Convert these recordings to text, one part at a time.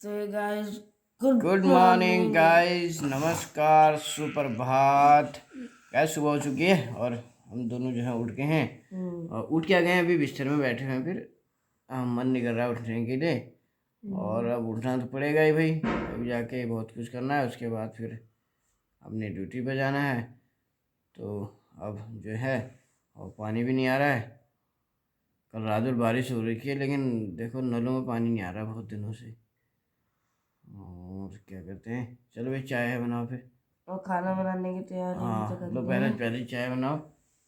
तो guys good morning guys, नमस्कार, सुप्रभात। गाइस सुबह हो चुकी है और हम दोनों जो है उठ के हैं और उठ के आ गए हैं। अभी बिस्तर में बैठे हैं, फिर मन नहीं कर रहा उठने के लिए और अब उठना तो पड़ेगा ही भाई। अभी जाके बहुत कुछ करना है, उसके बाद फिर अपनी ड्यूटी पे जाना है। तो अब जो है और पानी भी नहीं आ रहा है। कल रात भर बारिश हो रही है, लेकिन देखो नलों में पानी नहीं आ रहा बहुत दिनों से। और क्या करते हैं, चलो भाई चाय है बनाओ फिर। और खाना बनाने की तैयारी तो हाँ कर लो, रहे पहले हैं। पहले चाय बनाओ,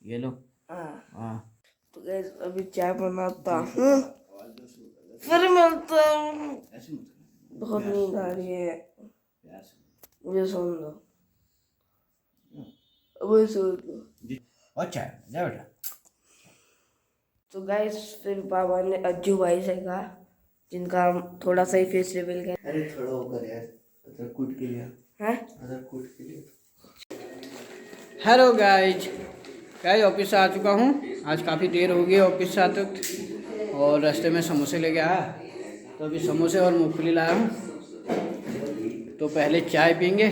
ये लो। हाँ। हाँ तो गाइस अभी चाय बनाता हूँ, फिर मिलते हैं। बहुत नींद आ रही है, मुझे सोने दो, मुझे सोने दो। और चाय जा बेटा। तो गाइस फिर बाबा ने अज्जू भाई से कहा, जिनका हम थोड़ा सा ही फेस लेवल का अरे थोड़ा होकर यार, अदर कूट के लिया है। अदर कूट के लिया। हेलो गाइज, ऑफिस से आ चुका हूँ। आज काफ़ी देर हो गई ऑफिस से आते वक्त, और रास्ते में समोसे लेके आया, तो अभी समोसे और मूंगफली लाया हूँ। तो पहले चाय पियेंगे,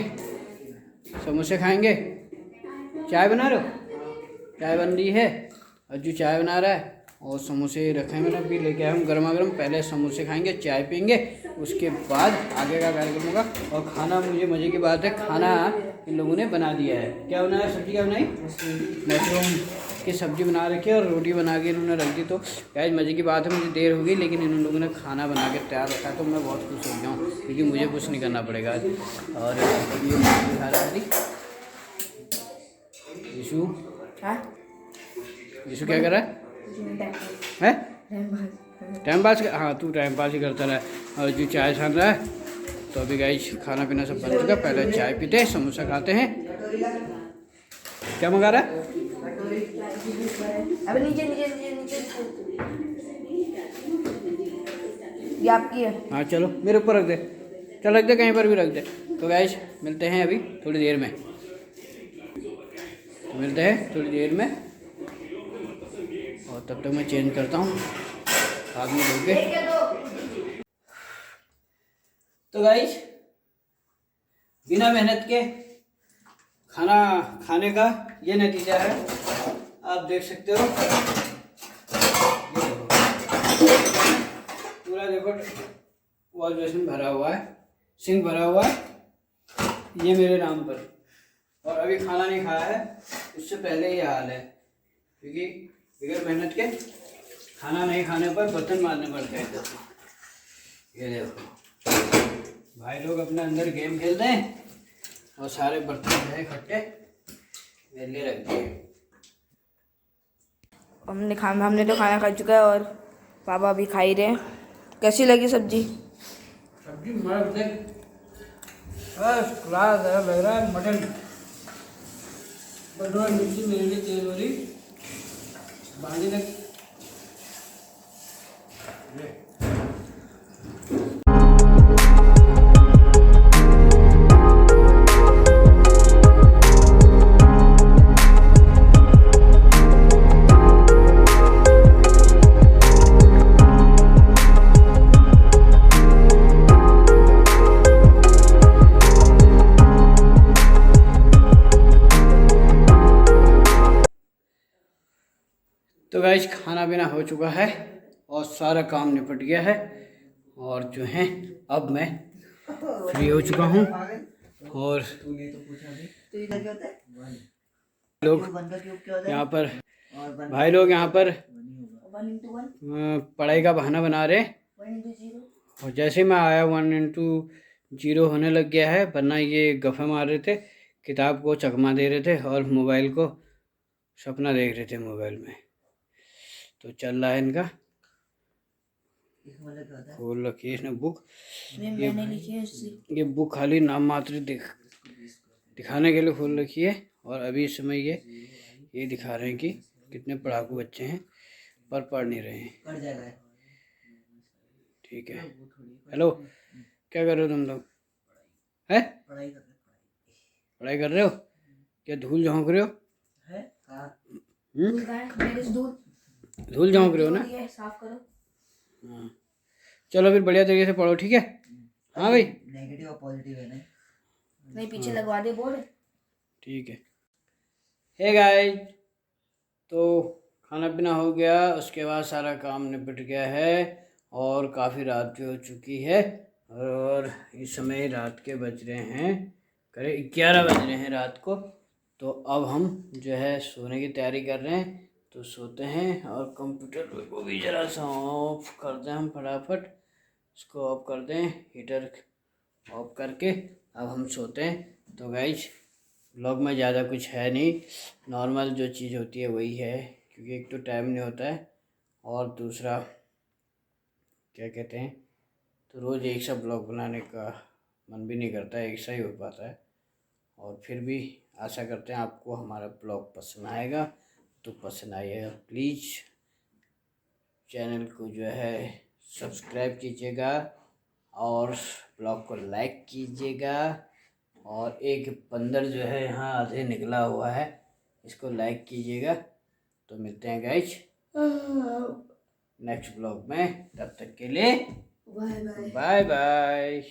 समोसे खाएंगे। चाय बना रहे हो? चाय बन रही है, अज्जू चाय बना रहा है और समोसे रखे हैं मैंने, अभी लेके आया हूँ गर्मा गर्म। पहले समोसे खाएंगे, चाय पियेंगे, उसके बाद आगे का कार्यक्रम होगा। और खाना, मुझे मज़े की बात है, खाना इन लोगों ने बना दिया है। क्या बनाया? सब्ज़ी क्या बनाई? मशरूम की सब्ज़ी बना रखी है और रोटी बना के इन्होंने रख दी। तो क्या मज़े की बात है, मुझे देर हो गई लेकिन इन लोगों ने खाना बना के तैयार रखा है, तो मैं बहुत खुश हो गया हूँ क्योंकि मुझे कुछ नहीं करना पड़ेगा आज। और ये खा रहा है यीशु। यीशु क्या कर रहा है? Time pass? हाँ, तू टाइम पास ही करता रहा। और जो चाय छान रहा है। तो अभी गाइस खाना पीना सब बन चुका, पहले चाय पीते हैं, समोसा खाते हैं। क्या मंगा रहा है? अबे नीचे नीचे नीचे नीचे, ये आपकी है। हाँ चलो मेरे ऊपर रख दे, चल रख दे, कहीं पर भी रख दे। तो गाइस मिलते हैं अभी थोड़ी देर में, थोड़ी देर में। और तब तक मैं चेंज करता हूँ, हाथ में धो के। तो गाइस बिना मेहनत के खाना खाने का ये नतीजा है, आप देख सकते हो। पूरा देखो वॉश बेसिन भरा हुआ है, सिंक भरा हुआ है, ये मेरे नाम पर। और अभी खाना नहीं खाया है, उससे पहले ये हाल है, क्योंकि बगैर मेहनत के खाना नहीं खाने पर बर्तन मारने पड़ते हैं। ये देखो भाई लोग अपने अंदर गेम खेलते हैं और सारे बर्तन जो है इकट्ठे मेरे लिए रख दिए। हमने तो खाना खा चुका है और पापा भी खा ही रहे हैं। कैसी लगी सब्जी? सब्जी मस्त है, फर्स्ट क्लास है, लग रहा है मटन। बटवा मिर्ची मेरे लिए तेज हो रही बांधी लग। तो गाइस खाना पीना हो चुका है और सारा काम निपट गया है, और जो है अब मैं फ्री हो चुका हूँ। और लोग यहाँ पर, भाई लोग यहाँ पर पढ़ाई का बहाना बना रहे, और जैसे मैं आया 1:0 होने लग गया है, वरना ये गफे मार रहे थे, किताब को चकमा दे रहे थे और मोबाइल को सपना देख रहे थे मोबाइल में। तो चल रहा है इनका, खोल रखी है इसने बुक। ये बुक खाली नाम मात्र दिखाने के लिए खोल रखी है, और अभी इस समय ये दिखा रहे हैं कि कितने पढ़ाकू बच्चे हैं पर पढ़ नहीं रहे हैं। ठीक है, हेलो, क्या कर रहे हो तुम लोग? है पढ़ाई कर रहे हो? क्या धूल झोंक रहे हो? धूल झोंक रहे हो ना? साफ करो। हाँ चलो फिर बढ़िया तरीके से पढ़ो, ठीक है? हाँ भाई नेगेटिव और पॉजिटिव है ना। नहीं पीछे लगवा दे बोर्ड। ठीक है। हे गाइस, तो खाना पीना हो गया, उसके बाद सारा काम निपट गया है और काफ़ी रात भी हो चुकी है और इस समय रात के बज रहे हैं करीब 11 बज रहे हैं रात को। तो अब हम जो है सोने की तैयारी कर रहे हैं, तो सोते हैं। और कंप्यूटर को भी ज़रा सा ऑफ कर दें हम फटाफट, इसको ऑफ कर दें, हीटर ऑफ करके अब हम सोते हैं। तो गाइज व्लॉग में ज़्यादा कुछ है नहीं, नॉर्मल जो चीज़ होती है वही है, क्योंकि एक तो टाइम नहीं होता है और दूसरा क्या कहते हैं, तो रोज़ एक सा ब्लॉग बनाने का मन भी नहीं करता है, एक सा ही हो पाता है। और फिर भी आशा करते हैं आपको हमारा ब्लॉग पसंद आएगा, तो पसंद आइएगा प्लीज़ चैनल को जो है सब्सक्राइब कीजिएगा और ब्लॉग को लाइक कीजिएगा। और एक बंदर जो है यहाँ आधे निकला हुआ है, इसको लाइक कीजिएगा। तो मिलते हैं गाइज नेक्स्ट ब्लॉग में, तब तक के लिए बाय बाय। Bye bye.